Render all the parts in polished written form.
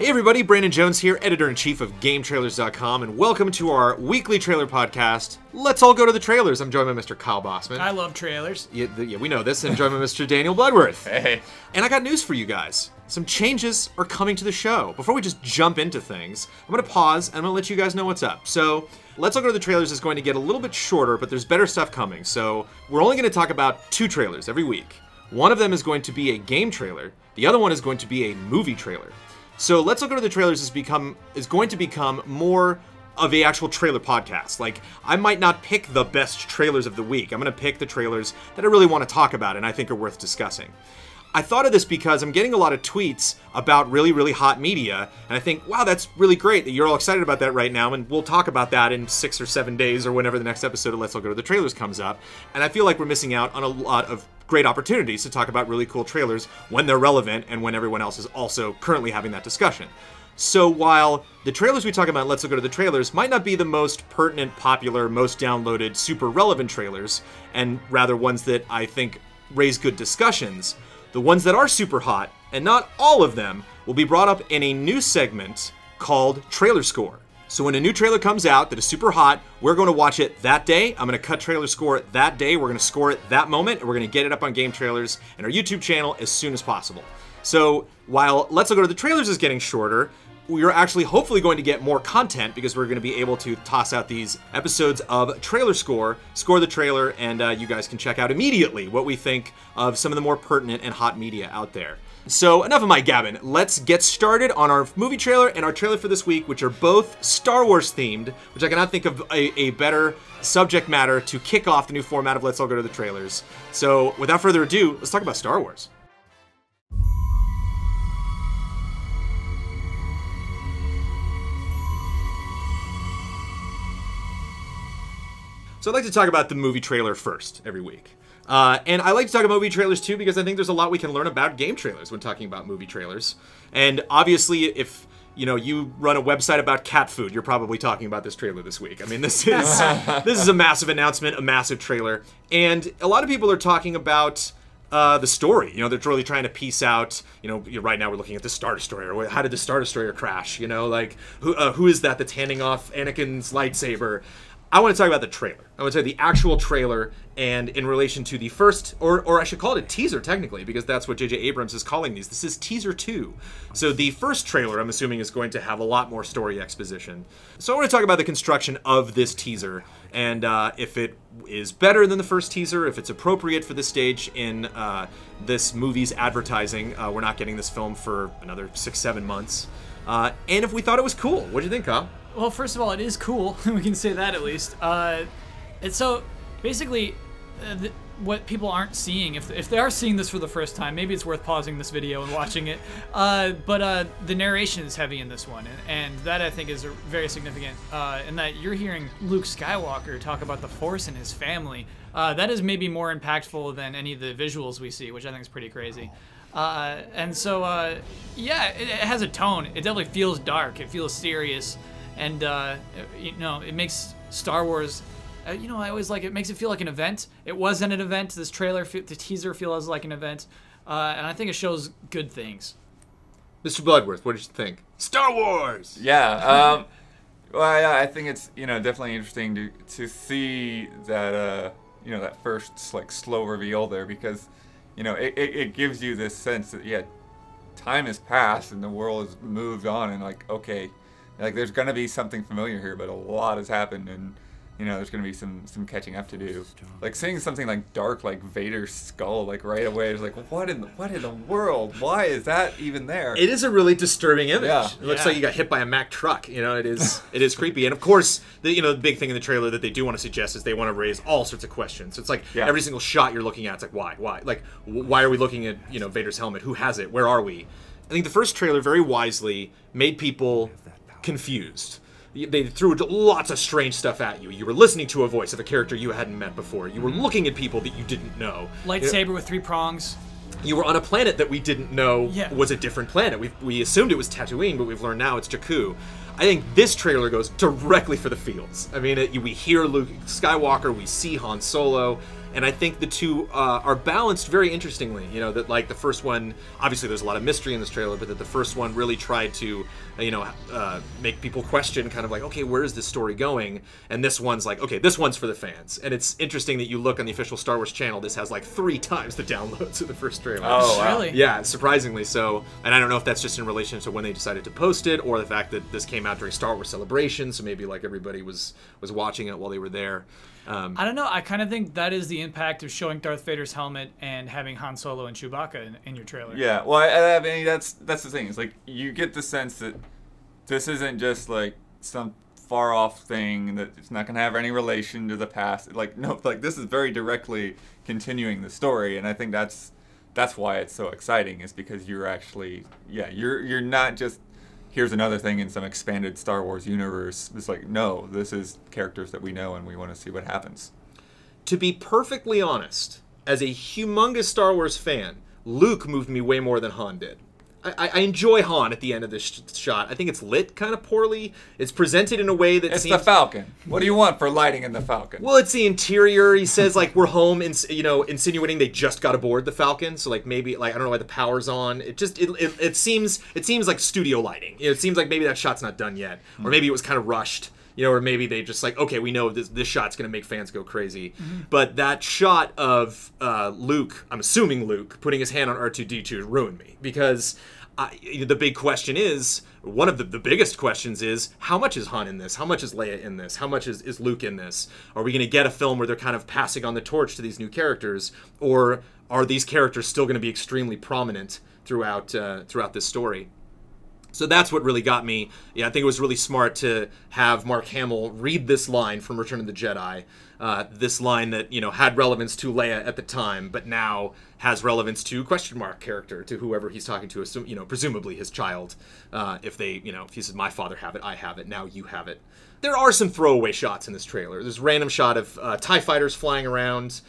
Hey everybody, Brandon Jones here, editor-in-chief of GameTrailers.com, and welcome to our weekly trailer podcast, Let's All Go to the Trailers. I'm joined by Mr. Kyle Bossman. I love trailers. Yeah, we know this, and joined by Mr. Daniel Bloodworth. Hey. And I got news for you guys. Some changes are coming to the show. Before we just jump into things, I'm going to pause, and I'm going to let you guys know what's up. So, Let's All Go to the Trailers is going to get a little bit shorter, but there's better stuff coming. So, we're only going to talk about 2 trailers every week. One of them is going to be a game trailer. The other one is going to be a movie trailer. So Let's All Go to the Trailers is going to become more of a actual trailer podcast. Like, I might not pick the best trailers of the week. I'm going to pick the trailers that I really want to talk about and I think are worth discussing. I thought of this because I'm getting a lot of tweets about really, really hot media, and I think, wow, that's really great that you're all excited about that right now, and we'll talk about that in 6 or 7 days or whenever the next episode of Let's All Go to the Trailers comes up. And I feel like we're missing out on a lot of great opportunities to talk about really cool trailers when they're relevant and when everyone else is also currently having that discussion. So while the trailers we talk about in Let's All Go to the Trailers might not be the most pertinent, popular, most downloaded, super relevant trailers, and rather ones that I think raise good discussions, the ones that are super hot, and not all of them, will be brought up in a new segment called Trailer Score. So when a new trailer comes out that is super hot, we're going to watch it that day. I'm going to cut trailer score that day. We're going to score it that moment, and we're going to get it up on Game Trailers and our YouTube channel as soon as possible. So while Let's All Go to the Trailers is getting shorter, we're actually hopefully going to get more content because we're going to be able to toss out these episodes of Trailer Score, score the trailer, and you guys can check out immediately what we think of some of the more pertinent and hot media out there. So enough of my gabbing. Let's get started on our movie trailer and our trailer for this week, which are both Star Wars themed, which I cannot think of a better subject matter to kick off the new format of Let's All Go to the Trailers. So without further ado, let's talk about Star Wars. So I'd like to talk about the movie trailer first every week. And I like to talk about movie trailers too because I think there's a lot we can learn about game trailers when talking about movie trailers. And obviously, if you run a website about cat food, you're probably talking about this trailer this week. I mean, this is a massive announcement, a massive trailer, and a lot of people are talking about the story. They're really trying to piece out. Right now we're looking at the Star Destroyer. Or how did the Star Destroyer crash? Like who is that that's handing off Anakin's lightsaber? I want to talk about the trailer. I want to talk the actual trailer, and in relation to the first, or I should call it a teaser technically, because that's what J.J. Abrams is calling these. This is teaser 2. So the first trailer, I'm assuming, is going to have a lot more story exposition. So I want to talk about the construction of this teaser, and if it is better than the first teaser, if it's appropriate for this stage in this movie's advertising. We're not getting this film for another 6-7 months. And if we thought it was cool. What do you think, Kyle? Well, first of all, it is cool. We can say that at least. And so, basically, what people aren't seeing, if they are seeing this for the first time, maybe it's worth pausing this video and watching it. But the narration is heavy in this one, and that I think is very significant. In that you're hearing Luke Skywalker talk about the Force and his family. That is maybe more impactful than any of the visuals we see, which I think is pretty crazy. And so, yeah, it has a tone. It definitely feels dark. It feels serious. And, it makes Star Wars, I always like it. Makes it feel like an event. It wasn't an event. This trailer, the teaser feels like an event. And I think it shows good things. Mr. Bloodworth, what did you think? Star Wars! Yeah, well, yeah, I think it's, definitely interesting to see that, that first, slow reveal there because, it gives you this sense that, yeah, time has passed and the world has moved on and, okay, there's going to be something familiar here, but a lot has happened, and, there's going to be some catching up to do. Seeing something, dark, like Vader's skull, right away, is what in the world? Why is that even there? It is a really disturbing image. Yeah. It looks like you got hit by a Mack truck. It is creepy. And, of course, the big thing in the trailer that they do want to suggest is they want to raise all sorts of questions. It's every single shot you're looking at, it's why? Why? Why are we looking at, Vader's helmet? Who has it? Where are we? I think the first trailer very wisely made people confused. They threw lots of strange stuff at you. You were listening to a voice of a character you hadn't met before. You were looking at people that you didn't know. Lightsaber with 3 prongs. You were on a planet that we didn't know was a different planet. We assumed it was Tatooine, but we've learned now it's Jakku. I think this trailer goes directly for the feels. I mean, we hear Luke Skywalker, we see Han Solo, And I think the two are balanced very interestingly. You know, that like the first one, obviously there's a lot of mystery in this trailer, but that the first one really tried to, make people question kind of like, okay, where is this story going? And this one's like, okay, this one's for the fans. And it's interesting that you look on the official Star Wars channel, this has like 3 times the downloads of the first trailer. Oh, wow. Really? Yeah, surprisingly so. And I don't know if that's just in relation to when they decided to post it, or the fact that this came out during Star Wars Celebration, so maybe like everybody was watching it while they were there. I don't know. I kind of think that is the impact of showing Darth Vader's helmet and having Han Solo and Chewbacca in your trailer. Yeah, well, I mean, that's the thing. It's like you get the sense that this isn't just like some far off thing that it's not gonna have any relation to the past. Like no, like this is very directly continuing the story, and I think that's why it's so exciting. Is because you're actually you're not just here's another thing in some expanded Star Wars universe. It's like, no, this is characters that we know and we want to see what happens. To be perfectly honest, as a humongous Star Wars fan, Luke moved me way more than Han did. I enjoy Han at the end of this shot. I think it's lit kind of poorly. It's presented in a way that It's seems... the Falcon. What do you want for lighting in the Falcon? Well, it's the interior. He says, like, we're home, insinuating they just got aboard the Falcon. So, like, maybe, like, I don't know why the power's on. It seems like studio lighting. It seems like maybe that shot's not done yet. Or maybe it was kind of rushed. Or maybe they just like, okay, we know this shot's going to make fans go crazy. But that shot of Luke, I'm assuming Luke, putting his hand on R2-D2 ruined me. Because the big question is, one of the biggest questions is, how much is Han in this? How much is Leia in this? How much is Luke in this? Are we going to get a film where they're kind of passing on the torch to these new characters? Or are these characters still going to be extremely prominent throughout this story? So that's what really got me. Yeah, I think it was really smart to have Mark Hamill read this line from Return of the Jedi. This line that, had relevance to Leia at the time, but now has relevance to question mark character, to whoever he's talking to, presumably his child. If he says, my father have it, I have it, now you have it. There are some throwaway shots in this trailer. There's a random shot of TIE fighters flying around.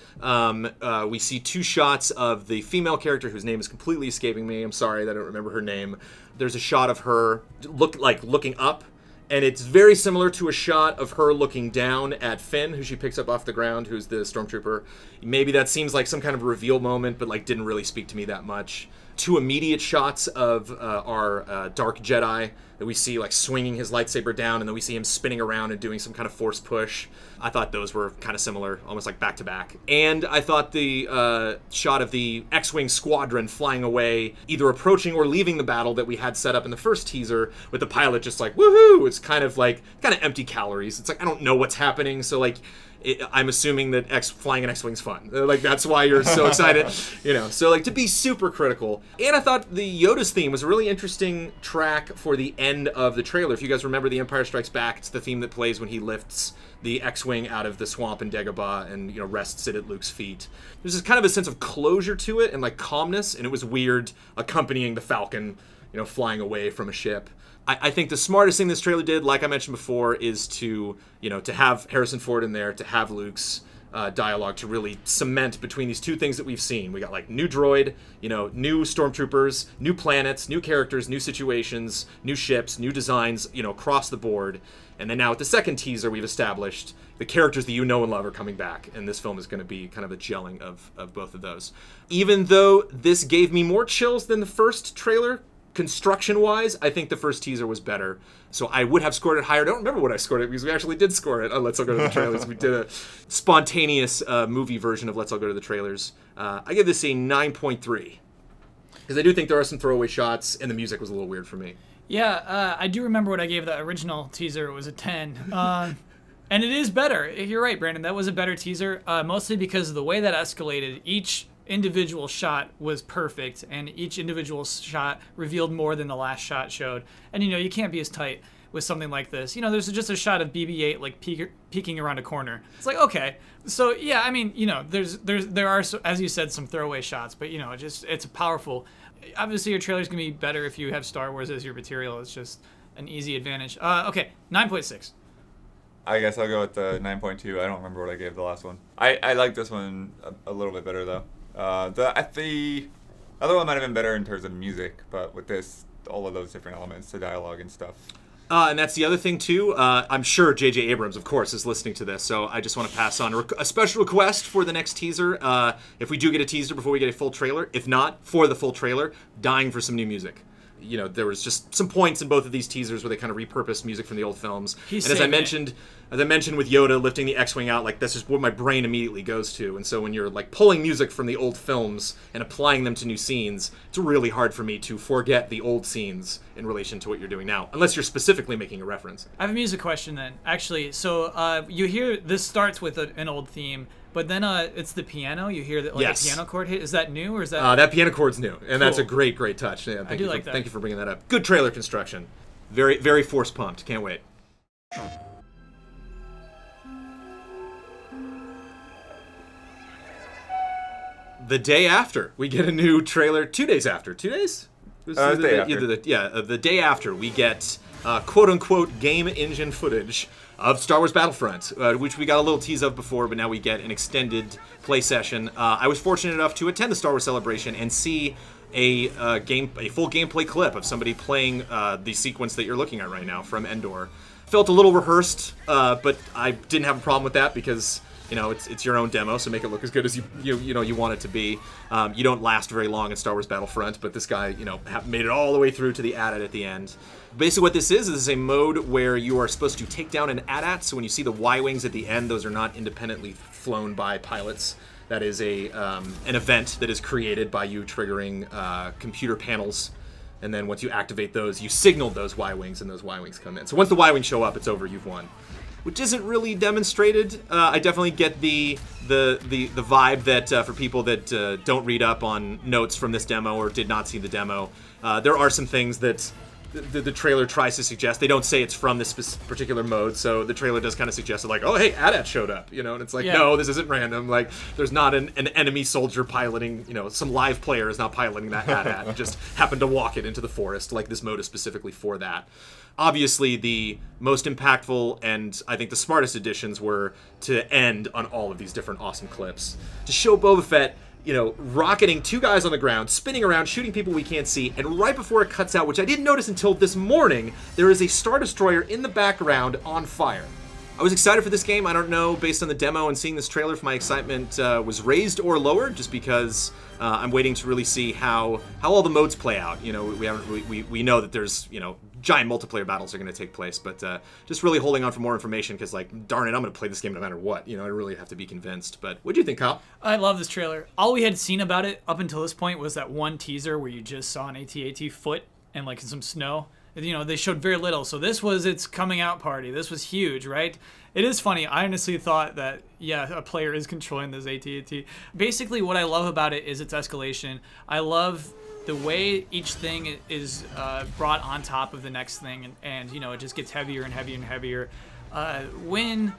We see 2 shots of the female character whose name is completely escaping me. I'm sorry that I don't remember her name. There's a shot of her looking up, and it's very similar to a shot of her looking down at Finn, who she picks up off the ground, who's the stormtrooper. Maybe that seems like some kind of a reveal moment, but didn't really speak to me that much. 2 immediate shots of our Dark Jedi that we see swinging his lightsaber down, and then we see him spinning around and doing some kind of force push. I thought those were kind of similar, almost like back to back. And I thought the shot of the X-Wing squadron flying away, either approaching or leaving the battle that we had set up in the first teaser, with the pilot just woohoo! It's kind of empty calories. It's I don't know what's happening, so I'm assuming that flying an X-Wing's fun. That's why you're so excited, So to be super critical. And I thought the Yoda's theme was a really interesting track for the end of the trailer. If you guys remember The Empire Strikes Back, it's the theme that plays when he lifts the X-Wing out of the swamp in Dagobah and rests it at Luke's feet. There's this kind of a sense of closure to it and calmness, and it was weird accompanying the Falcon, flying away from a ship. I think the smartest thing this trailer did, like I mentioned before, is to have Harrison Ford in there, to have Luke's dialogue, to really cement between these 2 things that we've seen. We got new droid, new stormtroopers, new planets, new characters, new situations, new ships, new designs, across the board. And then now with the second teaser, we've established the characters that you know and love are coming back, and this film is going to be kind of a gelling of both of those. Even though this gave me more chills than the first trailer, construction-wise, I think the first teaser was better. So I would have scored it higher. I don't remember what I scored it, because we actually did score it on Let's All Go to the Trailers. We did a spontaneous movie version of Let's All Go to the Trailers. I give this a 9.3. Because I do think there are some throwaway shots, and the music was a little weird for me. Yeah, I do remember what I gave the original teaser. It was a 10. And it is better. You're right, Brandon. That was a better teaser, mostly because of the way that escalated. Each individual shot was perfect, and each individual shot revealed more than the last shot showed. And you can't be as tight with something like this. there's just a shot of BB-8 peeking around a corner. It's okay. So yeah, I mean, there are, as you said, some throwaway shots, but it's a powerful. Obviously, your trailer's gonna be better if you have Star Wars as your material. It's just an easy advantage. Okay, 9.6. I guess I'll go with the 9.2. I don't remember what I gave the last one. I like this one a little bit better though. The other one might have been better in terms of music, but with this, all of those different elements, the dialogue and stuff, And that's the other thing, too. I'm sure J.J. Abrams, of course, is listening to this, so I just want to pass on a special request for the next teaser. If we do get a teaser before we get a full trailer, if not, for the full trailer, dying for some new music. You know, there was just some points in both of these teasers where they kind of repurposed music from the old films. And as I mentioned with Yoda lifting the X-Wing out, like, that's just what my brain immediately goes to. And so when you're, like, pulling music from the old films and applying them to new scenes, it's really hard for me to forget the old scenes in relation to what you're doing now, unless you're specifically making a reference. I have a music question then, actually. So you hear this starts with an old theme, but then it's the piano. You hear that, like, yes. a piano chord hit. Is that new, or is that? That piano chord's new, and cool. That's a great touch. Yeah, I do like that. Thank you for bringing that up. Good trailer construction. Very, very force pumped. Can't wait. The day after, we get a new trailer. 2 days after. 2 days? The day after, we get quote-unquote game engine footage of Star Wars Battlefront, which we got a little tease of before, but now we get an extended play session. I was fortunate enough to attend the Star Wars Celebration and see a full gameplay clip of somebody playing the sequence that you're looking at right now from Endor. Felt a little rehearsed, but I didn't have a problem with that because, you know, it's your own demo, so make it look as good as you want it to be. You don't last very long in Star Wars Battlefront, but this guy, you know, made it all the way through to the AT-AT at the end. Basically what this is a mode where you are supposed to take down an AT-AT, so when you see the Y-Wings at the end, those are not independently flown by pilots. That is an event that is created by you triggering computer panels, and then once you activate those, you signal those Y-Wings, and those Y-Wings come in. So once the Y-Wings show up, it's over, you've won. Which isn't really demonstrated. I definitely get the vibe that for people that don't read up on notes from this demo or did not see the demo, there are some things that the trailer tries to suggest. They don't say it's from this particular mode, so the trailer does kind of suggest it, like, oh, hey, AT-AT showed up, you know, and it's like, no, this isn't random. Like, there's not an enemy soldier piloting, you know, some live player is not piloting that AT-AT. Just happened to walk it into the forest. Like, this mode is specifically for that. Obviously, the most impactful and I think the smartest additions were to end on all of these different awesome clips. To show Boba Fett, you know, rocketing two guys on the ground, spinning around, shooting people we can't see, and right before it cuts out, which I didn't notice until this morning, there is a Star Destroyer in the background on fire. I was excited for this game. I don't know, based on the demo and seeing this trailer, if my excitement was raised or lowered, just because I'm waiting to really see how all the modes play out. You know, we know that there's, you know, giant multiplayer battles are going to take place, but just really holding on for more information because, like, darn it, I'm going to play this game no matter what. You know, I really have to be convinced. But what do you think, Kyle? I love this trailer. All we had seen about it up until this point was that one teaser where you just saw an AT-AT foot and, like, some snow. You know, they showed very little. So this was its coming out party. This was huge, right? It is funny. I honestly thought that, yeah, a player is controlling this AT-AT. Basically, what I love about it is its escalation. I love the way each thing is brought on top of the next thing, and you know, it just gets heavier and heavier and heavier. When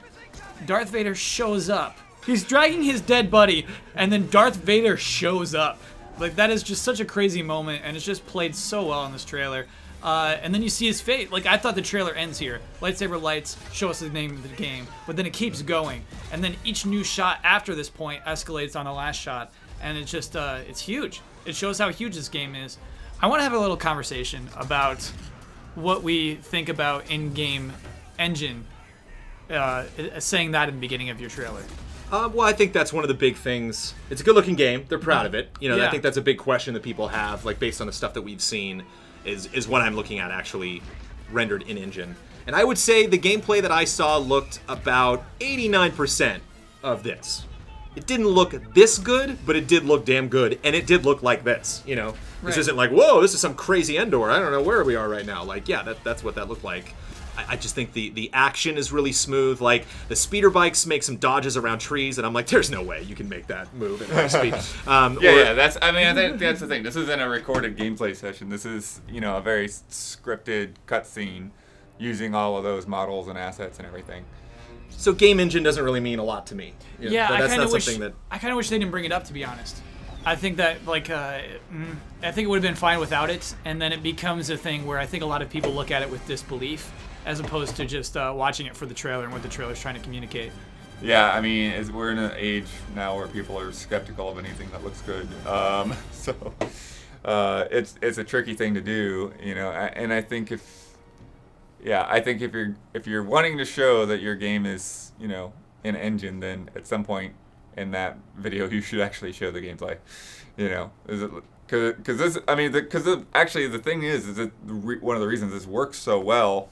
Darth Vader shows up, he's dragging his dead buddy, and then Darth Vader shows up. Like, that is just such a crazy moment, and it's just played so well in this trailer. And then you see his fate. Like, I thought the trailer ends here. Lightsaber lights show us the name of the game, but then it keeps going. And then each new shot after this point escalates on the last shot, and it's just, it's huge. It shows how huge this game is. I want to have a little conversation about what we think about in-game engine, saying that in the beginning of your trailer. Well, I think that's one of the big things. It's a good-looking game. They're proud of it. You know, yeah. I think that's a big question that people have, like, based on the stuff that we've seen, is what I'm looking at actually rendered in-engine. And I would say the gameplay that I saw looked about 89% of this. It didn't look this good, but it did look damn good, and it did look like this, you know? This isn't like, whoa, this is some crazy Endor. I don't know where we are right now. Like, yeah, that's what that looked like. I just think the action is really smooth. Like, the speeder bikes make some dodges around trees, and I'm like, there's no way you can make that move at high speed. I think that's the thing. This isn't a recorded gameplay session. This is, you know, a very scripted cutscene using all of those models and assets and everything. So game engine doesn't really mean a lot to me. You know, yeah, I kind of wish they didn't bring it up, to be honest. I think that, like, I think it would have been fine without it, and then it becomes a thing where I think a lot of people look at it with disbelief, as opposed to just watching it for the trailer and what the trailer's trying to communicate. Yeah, I mean, we're in an age now where people are skeptical of anything that looks good. It's a tricky thing to do, you know, and I think if yeah, I think if you're wanting to show that your game is, you know, an engine, then at some point in that video you should actually show the gameplay. You know, is it because this? I mean, actually the thing is that one of the reasons this works so well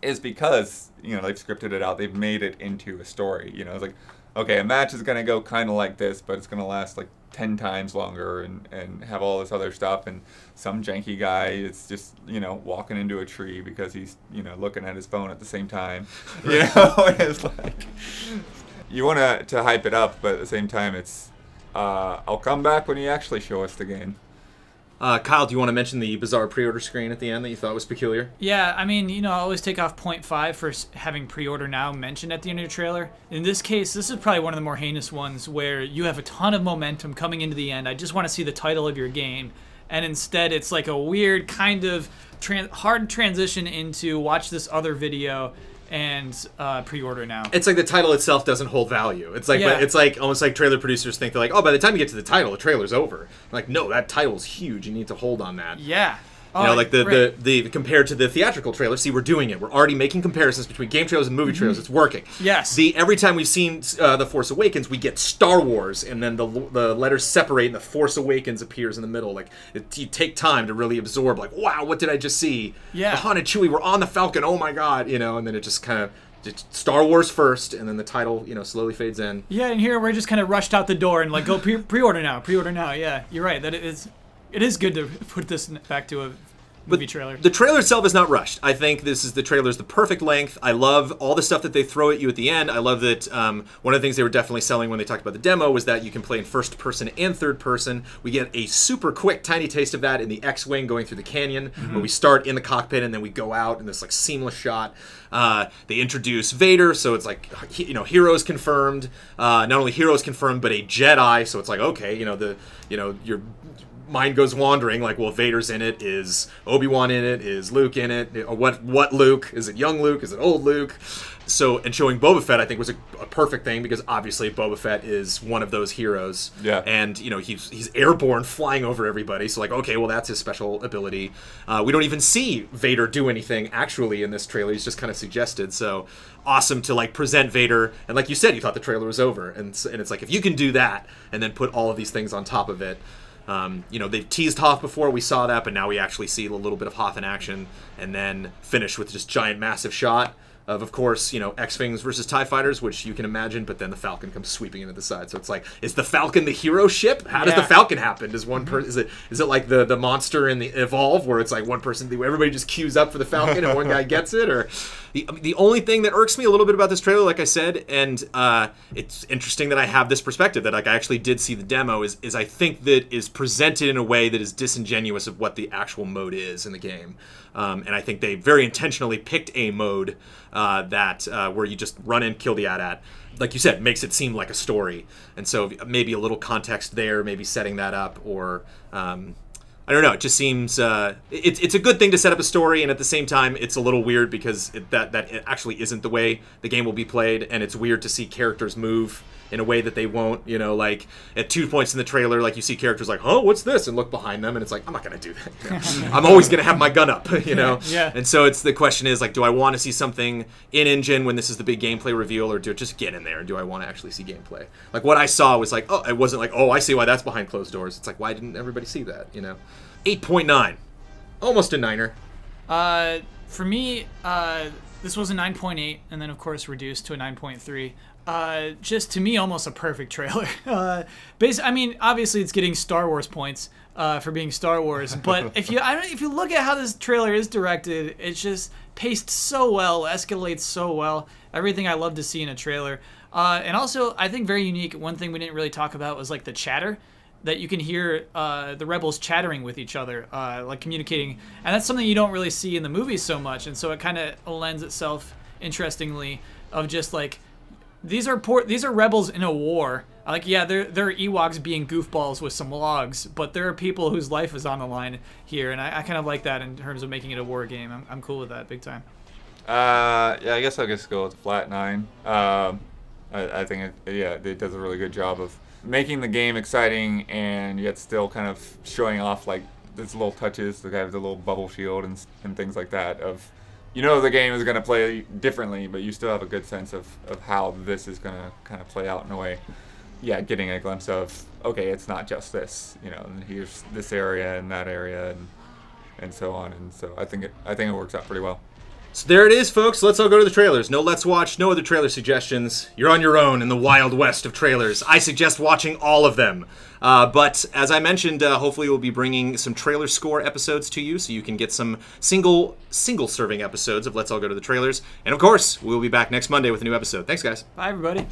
is because, you know, they've scripted it out, they've made it into a story. You know, it's like, okay, a match is gonna go kind of like this, but it's gonna last like 10 times longer and have all this other stuff, and some janky guy is just, you know, walking into a tree because he's, you know, looking at his phone at the same time. You know, it's like you want to hype it up, but at the same time it's I'll come back when you actually show us the game. Kyle, do you want to mention the bizarre pre-order screen at the end that you thought was peculiar? Yeah, I mean, you know, I always take off 0.5 for having pre-order now mentioned at the end of your trailer. In this case, this is probably one of the more heinous ones where you have a ton of momentum coming into the end. I just want to see the title of your game. And instead, it's like a weird kind of hard transition into watch this other video and pre-order now. It's like the title itself doesn't hold value. It's like, Yeah. it's like almost like trailer producers think they're like, oh, by the time you get to the title, the trailer's over. Like, no, that title's huge. You need to hold on that. Yeah. You know, like right. the compared to the theatrical trailer. See, we're doing it. We're already making comparisons between game trailers and movie trailers. It's working. Yes. Every time we've seen The Force Awakens, we get Star Wars, and then the letters separate, and The Force Awakens appears in the middle. Like, you take time to really absorb. Like, wow, what did I just see? Yeah. Han and Chewie were on the Falcon. Oh my God! You know, and then it just kind of. Star Wars first, and then the title, you know, slowly fades in. Yeah, and here we're just kind of rushed out the door and like, go pre-order now, pre-order now. Yeah, you're right. That it is good to put this back to a movie trailer. The trailer itself is not rushed. I think the trailer's the perfect length. I love all the stuff that they throw at you at the end. I love that one of the things they were definitely selling when they talked about the demo was that you can play in first person and third person. We get a super quick, tiny taste of that in the X-Wing going through the canyon, where we start in the cockpit and then we go out in this like seamless shot. They introduce Vader, so it's like, you know, heroes confirmed. Not only heroes confirmed, but a Jedi. So it's like, okay, your mind goes wandering, like, well, Vader's in it, is Obi-Wan in it, is Luke in it, or what Luke? Is it young Luke? Is it old Luke? So, and showing Boba Fett, I think, was a perfect thing, because obviously Boba Fett is one of those heroes. Yeah. And, you know, he's airborne, flying over everybody, so like, okay, well, that's his special ability. We don't even see Vader do anything, actually, in this trailer. He's just kind of suggested, so awesome to, like, present Vader, and like you said, you thought the trailer was over, and it's like, if you can do that, and then put all of these things on top of it, you know, they've teased Hoth before, we saw that, but now we actually see a little bit of Hoth in action, and then finish with just giant, massive shot of course, you know, X-Wings versus TIE Fighters, which you can imagine, but then the Falcon comes sweeping into the side. So it's like, is the Falcon the hero ship? How does the Falcon happen? Does one person, is it like the monster in the Evolve, where it's like one person, everybody just queues up for the Falcon and one guy gets it? Or the only thing that irks me a little bit about this trailer, like I said, and it's interesting that I have this perspective, that like I actually did see the demo, is I think that is presented in a way that is disingenuous of what the actual mode is in the game. And I think they very intentionally picked a mode where you just run in, kill the AT-AT. Like you said, makes it seem like a story. And so maybe a little context there, maybe setting that up, or I don't know. It just seems it's a good thing to set up a story, and at the same time, it's a little weird because that actually isn't the way the game will be played, and it's weird to see characters move in a way that they won't, you know, like at 2 points in the trailer, like you see characters like, oh, what's this? And look behind them, and it's like, I'm not going to do that. You know? I'm always going to have my gun up, you know? Yeah. And so the question is, like, do I want to see something in-engine when this is the big gameplay reveal, or do it just get in there? Do I want to actually see gameplay? Like, what I saw was like, oh, it wasn't like, oh, I see why that's behind closed doors. It's like, why didn't everybody see that, you know? 8.9. Almost a 9er. For me, this was a 9.8, and then, of course, reduced to a 9.3. Just to me, almost a perfect trailer. I mean, obviously it's getting Star Wars points for being Star Wars, but if you look at how this trailer is directed, it's just paced so well, escalates so well. Everything I love to see in a trailer, and also I think very unique. One thing we didn't really talk about was like the chatter that you can hear the rebels chattering with each other, like communicating, and that's something you don't really see in the movies so much, and so it kind of lends itself interestingly of just like. These are rebels in a war. Like, yeah, they're Ewoks being goofballs with some logs, but there are people whose life is on the line here, and I kind of like that in terms of making it a war game. I'm cool with that, big time. Yeah, I guess I'll just go with a flat 9. I think it does a really good job of making the game exciting, and yet still kind of showing off like these little touches. The guy with the little bubble shield and things like that of, you know the game is going to play differently, but you still have a good sense of how this is going to kind of play out in a way. Yeah, getting a glimpse of, okay, it's not just this, you know, and here's this area and that area and so on. And so I think it works out pretty well. So there it is, folks. Let's all go to the trailers. No Let's Watch, no other trailer suggestions. You're on your own in the wild west of trailers. I suggest watching all of them. But as I mentioned, hopefully we'll be bringing some trailer score episodes to you so you can get some single serving episodes of Let's All Go to the Trailers. And of course, we'll be back next Monday with a new episode. Thanks, guys. Bye, everybody.